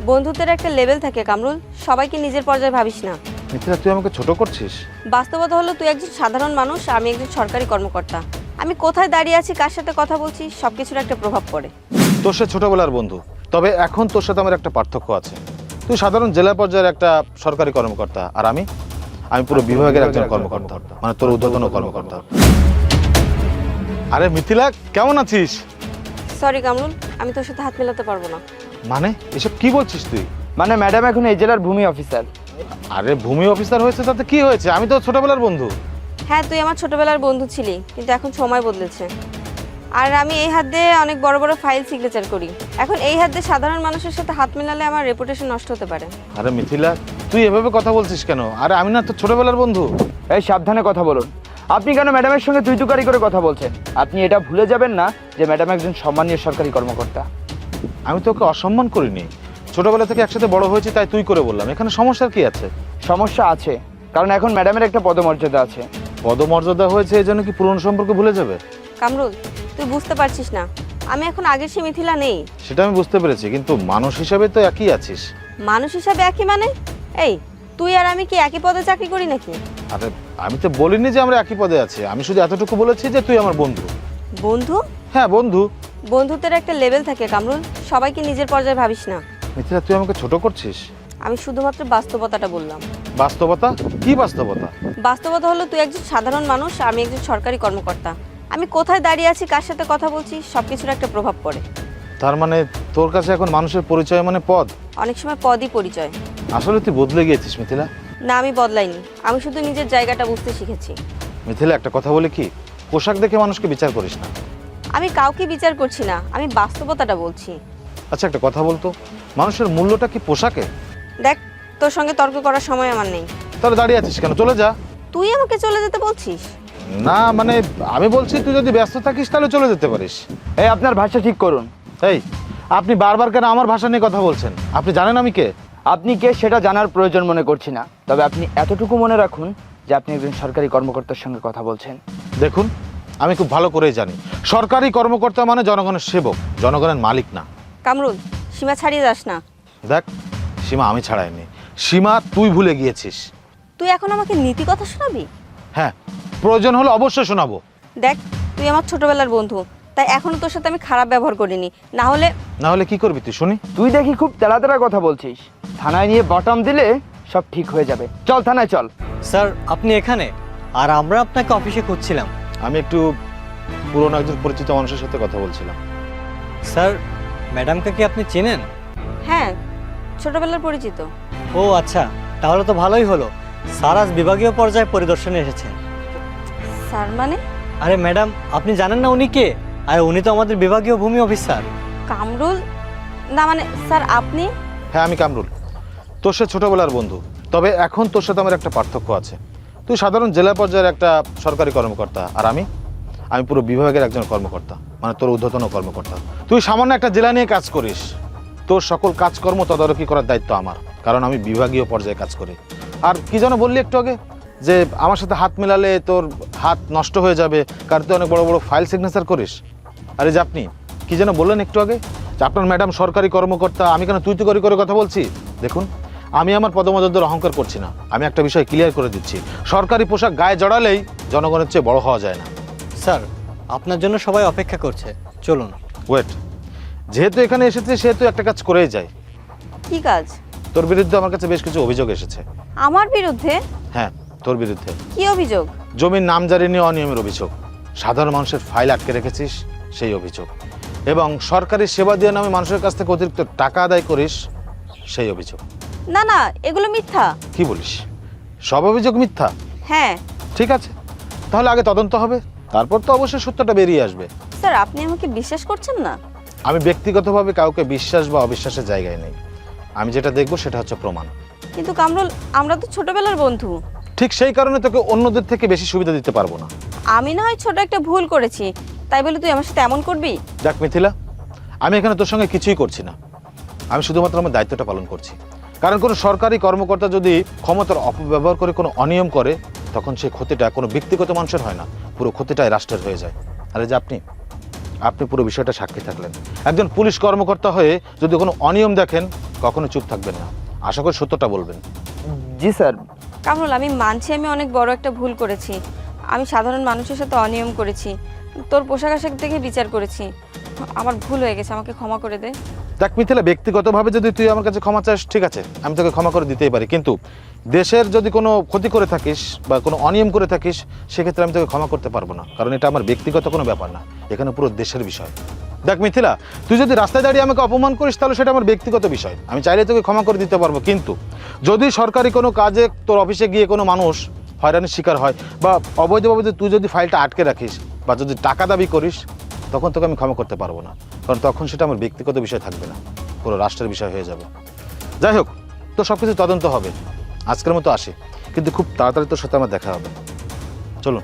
বন্ধুত্বের একটা লেভেল থাকে কামরুল, সবাইকে নিজের পর্যায়ে ভাবিস না। মিথিলা, তুই আমাকে ছোট করছিস। বাস্তবতা হলো তুই একজন সাধারণ মানুষ, আমি একজন সরকারি কর্মকর্তা। আমি কোথায় দাঁড়িয়ে আছি, কার সাথে কথা বলছি, সবকিছুর একটা প্রভাব পড়ে। তোর সে ছোটবেলার বন্ধু, তবে এখন তোর সাথে আমার একটা পার্থক্য আছে। তুই সাধারণ জেলা পর্যায়ের একটা সরকারি কর্মকর্তা, আর আমি পুরো বিভাগের একজন কর্মকর্তা, মানে তোর ঊর্ধ্বতন কর্মকর্তা। আরে মিথিলা, কেমন আছিস? সরি কামরুল, আমি তোর সাথে হাত মেলাতে পারবো না। মানে এসব কি বলছিস তুই? মানে ম্যাডাম এখন এই জেলার ভূমি অফিসার। আরে ভূমি অফিসার হয়েছে তাতে কি হয়েছে? আমি তো ছোটবেলার বন্ধু। হ্যাঁ, তুই আমার ছোটবেলার বন্ধু ছিলি, কিন্তু এখন সময় বদলেছে। আর আমি এই হাত দিয়ে অনেক বড় বড় ফাইল সিগনেচার করি। এখন এই হাত দিয়ে সাধারণ মানুষের সাথে হাত মেলালে আমার রেপুটেশন নষ্ট হতে পারে। আরে মিথিলা, তুই এভাবে কথা বলছিস কেন? আরে আমি না তোর ছোটবেলার বন্ধু। এই সাবধানে কথা বলুন। আপনি কেন ম্যাডামের সঙ্গে তুই তুকারি করে কথা বলছেন? আপনি এটা ভুলে যাবেন না যে ম্যাডাম একজন সম্মানীয় সরকারি কর্মকর্তা। আমি তোকে অসম্মান করিনি, ছোটবেলা থেকে একসাথে বড় হয়েছি তাই তুই করে বললাম। এখানে সমস্যার কি আছে? সমস্যা আছে, কারণ এখন ম্যাডামের একটা পদমর্যাদা আছে। পদমর্যাদা হয়েছে এই জন্য কি পুরনো সম্পর্ক ভুলে যাবে? কামরুল, তুই বুঝতে পারছিস না, আমি এখন আগের সে মিথিলা নেই। সেটা আমি বুঝতে পেরেছি, কিন্তু মানুষ হিসাবে তো একই আছিস। মানুষ হিসাবে একই মানে? এই, তুই আর আমি কি একই পদে চাকরি করি নাকি? আরে আমি তো বলিনি যে আমরা একই পদে আছি, আমি শুধু এতটুকু বলেছি যে তুই আমার বন্ধু। বন্ধু? হ্যাঁ, বন্ধু। বন্ধুত্বের একটা লেভেল থাকে কামরুল, সবাইকে নিজের পর্যায়ে ভাবিস না। মিথিলা, তুই আমাকে ছোট করছিস। আমি শুধুমাত্র বাস্তবতাটা বললাম। বাস্তবতা? কি বাস্তবতা? বাস্তবতা হলো তুই একজন সাধারণ মানুষ, আমি একজন সরকারি কর্মকর্তা। আমি কোথায় দাঁড়িয়ে আছি, কার সাথে কথা বলছি, সবকিছুর একটা প্রভাব পড়ে। তার মানে তোর কাছে এখন মানুষের পরিচয় মানে পদ? অনেক সময় পদই পরিচয়। আসলে তুই বদলে গিয়েছিস মিথিলা। না, আমি বদলাইনি, আমি শুধু নিজের জায়গাটা বুঝতে শিখেছি। মিথিলা, একটা কথা বলি কি, পোশাক দেখে মানুষকে বিচার করিস না। আমি কাউকে বিচার করছি না, আমি বাস্তবতাটা বলছি। আচ্ছা, একটা কথা বলতো, মানুষের মূল্যটা কি পোশাকে? দেখ, তোর সঙ্গে তর্ক করার সময় আমার নেই। তাহলে দাঁড়িয়ে আছিস কেন? চলে যা। তুই আমাকে চলে যেতে বলছিস? না মানে আমি বলছি তুই যদি ব্যস্ত থাকিস তাহলে চলে যেতে পারিস। এই আপনার ভাষা ঠিক করুন। এই, আপনি বারবার কেন আমার ভাষা নিয়ে কথা বলছেন? আপনি জানেন আমি কে? আপনি কে সেটা জানার প্রয়োজন মনে করছি না, তবে আপনি এতটুকু মনে রাখুন যে আপনি একজন সরকারি কর্মকর্তার সঙ্গে কথা বলছেন। দেখুন, আমি খুব ভালো করেই জানি সরকারি কর্মকর্তা মানে জনগণের সেবক, জনগণের মালিক না। কামরুল, সীমা ছাড়িয়ে যাস না। দেখ, সীমা আমি ছাড়াইনি, সীমা তুই ভুলে গিয়েছিস। তুই এখন আমাকে নীতি কথা শোনাবি? হ্যাঁ, প্রয়োজন হলে অবশ্যই শোনাবো। দেখ, তুই আমার ছোটবেলার বন্ধু, তাই এখনো তোর সাথে আমি খারাপ ব্যবহার করিনি। না হলে কি করবি তুই শুনি? তুই দেখি খুব তেলা তেলা কথা বলছিস। থানায় নিয়ে বটম দিলে সব ঠিক হয়ে যাবে। চল থানায় চল। স্যার, আপনি এখানে? আর আমরা আপনাকে অফিসে খুঁজছিলাম। আমি একটু পুরনো একজন পরিচিত মানুষের সাথে কথা বলছিলাম। স্যার, ম্যাডামকে কি আপনি চেনেন? হ্যাঁ, ছোটবেলার পরিচিত। ও আচ্ছা, তাহলে তো ভালোই হলো। স্যার আজ বিভাগীয় পর্যায়ে পরিদর্শনে এসেছেন। স্যার মানে? আরে ম্যাডাম, আপনি জানেন না উনি কে? আর উনি তো আমাদের বিভাগীয় ভূমি অফিসার। কামরুল? না মানে স্যার আপনি? হ্যাঁ, আমি কামরুল, তোর সাথে ছোটবেলার বন্ধু। তবে এখন তোর সাথে আমার একটা পার্থক্য আছে। তুই সাধারণ জেলা পর্যায়ের একটা সরকারি কর্মকর্তা, আর আমি পুরো বিভাগের একজন কর্মকর্তা, মানে তোর ঊর্ধ্বতন কর্মকর্তা। তুই সামান্য একটা জেলা নিয়ে কাজ করিস, তোর সকল কাজকর্ম তদারকি করার দায়িত্ব আমার, কারণ আমি বিভাগীয় পর্যায়ে কাজ করি। আর কি যেন বললি একটু আগে, যে আমার সাথে হাত মেলালে তোর হাত নষ্ট হয়ে যাবে, কারণ তুই অনেক বড় বড় ফাইল সিগনেচার করিস। আরে যে আপনি কি যেন বললেন একটু আগে, যে আপনার ম্যাডাম সরকারি কর্মকর্তা, আমি কেন তুই তুই করে কথা বলছি? দেখুন, আমি আমার পদমর্যাদার অহংকার করছি না, আমি একটা বিষয় ক্লিয়ার করে দিচ্ছি, সরকারি পোশাক গায়ে জড়ালেই জনগণের চেয়ে বড় হওয়া যায় না। স্যার, আপনার জন্য সবাই অপেক্ষা করছে, চলুন। ওয়েট, যেহেতু এখানে এসেছে সেহেতু একটা কাজ করেই যায়। কি কাজ? তোর বিরুদ্ধে আমার কাছে বেশ কিছু অভিযোগ এসেছে। আমার বিরুদ্ধে? হ্যাঁ, তোর বিরুদ্ধে। কি অভিযোগ? জমির নামজারি নিয়ে অনিয়মের অভিযোগ, সাধারণ মানুষের ফাইল আটকে রেখেছিস সেই অভিযোগ, এবং সরকারি সেবা দিয়ে নামে মানুষের কাছ থেকে অতিরিক্ত টাকা আদায় করিস সেই অভিযোগ। না না, এগুলো মিথ্যা। কি বলিস? সব অভিযোগ মিথ্যা? হ্যাঁ। ঠিক আছে, তাহলে আগে তদন্ত হবে, তারপর তো অবশ্যই সত্যটা বেরিয়ে আসবে। স্যার, আপনি আমাকে বিশ্বাস করছেন না? আমি ব্যক্তিগতভাবে কাউকে বিশ্বাস বা অবিশ্বাসের জায়গায় নেই, আমি যেটা দেখবো সেটা হচ্ছে প্রমাণ। কিন্তু কামরুল, আমরা তো ছোটবেলার বন্ধু। ঠিক সেই কারণে তোকে অন্যদের থেকে বেশি সুবিধা দিতে পারবো না। আমি না হয় ছোট একটা ভুল করেছি, তাই বলে তুই আমার সাথে এমন করবি? দেখ মিথিলা, আমি এখানে তোর সঙ্গে কিছুই করছি না, আমি শুধুমাত্র আমার দায়িত্বটা পালন করছি। কারণ কোনো সরকারি কর্মকর্তা যদি ক্ষমতার অপব্যবহার করে কোনো অনিয়ম করে, তখন সেই ক্ষতিটা কোনো ব্যক্তিগত মানুষের হয় না, পুরো ক্ষতিটাই রাষ্ট্রের হয়ে যায়। আরে যে আপনি পুরো বিষয়টা সাক্ষী থাকলেন। একজন পুলিশ কর্মকর্তা হয়ে যদি কোনো অনিয়ম দেখেন কখনো চুপ থাকবেন না, আশা করি সত্যটা বলবেন। জি স্যার। কামরুল, আমি মানছি আমি অনেক বড় একটা ভুল করেছি। আমি সাধারণ মানুষের সাথে অনিয়ম করেছি, তোর পোশাক আশাক দেখে বিচার করেছি। আমার ভুল হয়ে গেছে, আমাকে ক্ষমা করে দে। দেখ মিথিলা, ব্যক্তিগতভাবে যদি তুই আমার কাছে ক্ষমা চাস ঠিক আছে, আমি তোকে ক্ষমা করে দিতেই পারি, কিন্তু দেশের যদি কোনো ক্ষতি করে থাকিস বা কোনো অনিয়ম করে থাকিস সেক্ষেত্রে আমি তোকে ক্ষমা করতে পারবো না, কারণ এটা আমার ব্যক্তিগত কোনো ব্যাপার না, এখানে পুরো দেশের বিষয়। দেখ মিথিলা, তুই যদি রাস্তায় দাঁড়িয়ে আমাকে অপমান করিস তাহলে সেটা আমার ব্যক্তিগত বিষয়, আমি চাইলে তোকে ক্ষমা করে দিতে পারবো, কিন্তু যদি সরকারি কোনো কাজে তোর অফিসে গিয়ে কোনো মানুষ হয়রানির শিকার হয় বা অবৈধভাবে তুই যদি ফাইলটা আটকে রাখিস বা যদি টাকা দাবি করিস তখন তোকে আমি ক্ষমা করতে পারবো না, কারণ তখন সেটা আমার ব্যক্তিগত বিষয় থাকবে না, পুরো রাষ্ট্রের বিষয় হয়ে যাবে। যাই হোক, তো সব কিছু তদন্ত হবে, আজকের মতো আসি, কিন্তু খুব তাড়াতাড়ি তোর সাথে আমার দেখা হবে। চলুন।